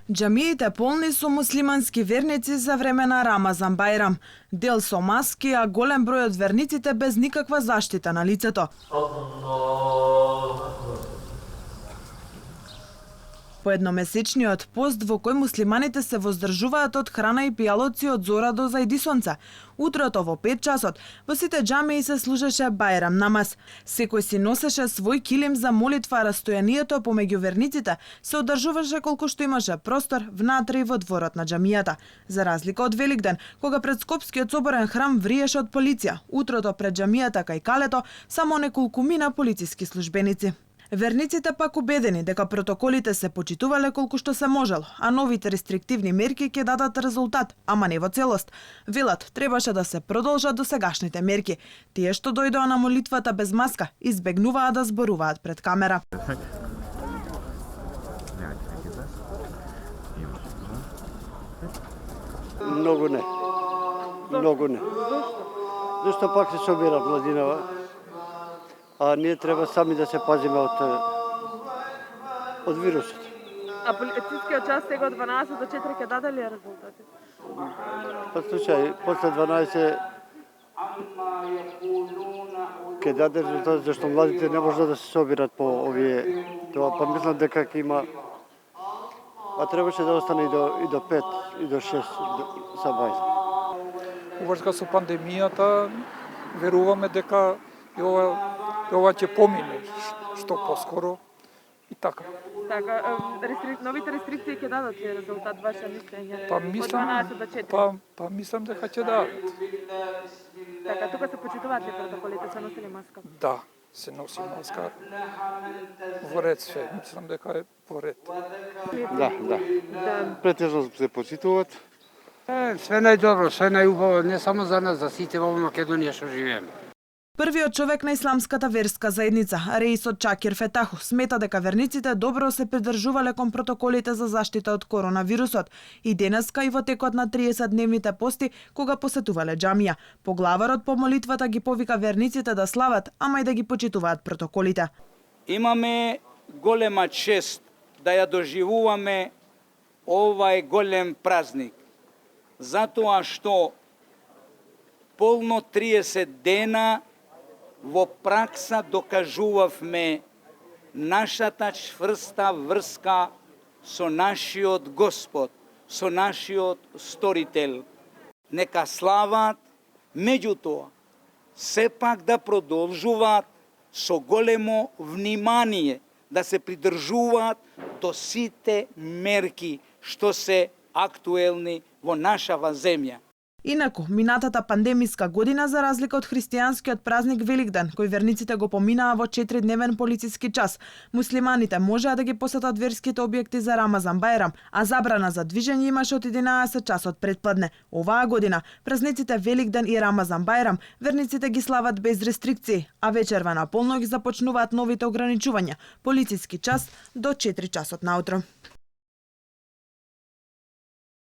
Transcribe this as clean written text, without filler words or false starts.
Џамиите полни со муслимански верници за време на Рамазан Бајрам. Дел со маски, а голем број од верниците без никаква заштита на лицето. По едномесечниот пост во кој муслиманите се воздржуваат од храна и пијалоци од зора до зајди сонце. Утрото во 5 часот во сите џамии се служеше бајрам намаз. Секој си носеше свој килим за молитва, а растојанието помеѓу верниците се одржуваше колку што имаше простор внатре и во дворот на џамијата. За разлика од Великден, кога пред Скопскиот соборен храм вриеше од полиција, утрото пред џамијата кај калето само неколкумина полициски службеници. Верниците пак убедени дека протоколите се почитувале колку што се можело, а новите рестриктивни мерки ќе дадат резултат, ама не во целост. Велат, требаше да се продолжат досегашните мерки. Тие што дојдоа на молитвата без маска, избегнуваа да зборуваат пред камера. Многу не. Зашто пак се собира младинава? А ние треба сами да се пазиме од вирусот. А полицискиот час сега од 12 до 4 ќе даде ли резултати? Па случај, после 12 ќе даде резултат, зашто младите не може да се собират по овие тоа, па мислам дека ќе има, а требаше да остане и до 5 и до 6 са бајза. Уврска со пандемијата веруваме дека и ова ќе помине што поскоро и така. Така, новите рестрикции ќе дадат ли резултат, ваше мислење? Па мислам дека ќе дадат. Така, тука се почитуваат ли протоколите, се носи ли маска? Да, се носи маска. Во ред све, мислам дека е во ред. Да. Претежно се почитуваат. Све најдобро, све најубаво, не само за нас, за сите во Македонија што живееме. Првиот човек на исламската верска заедница, Реисот Чакир Фетаху, смета дека верниците добро се придржувале кон протоколите за заштита од коронавирусот и денеска и во текот на 30-дневните пости кога посетувале џамија. Поглаварот по молитвата ги повика верниците да слават, ама и да ги почитуваат протоколите. Имаме голема чест да ја доживуваме овај голем празник, затоа што полно 30 дена во пракса докажувавме нашата чврста врска со нашиот Господ, со нашиот Сторител. Нека слават, меѓутоа, сепак да продолжуваат со големо внимание, да се придржуваат до сите мерки што се актуелни во нашава земја. Инаку, минатата пандемиска година, за разлика од христијанскиот празник Великден, кој верниците го поминаа во 4-дневен полициски час, муслиманите можеа да ги посетат верските објекти за Рамазан Бајрам, а забрана за движење имаше од 11 часот предпладне. Оваа година, празниците Великден и Рамазан Бајрам, верниците ги слават без рестрикции, а вечерва на полноќ започнуваат новите ограничувања, полициски час до 4 часот наутро.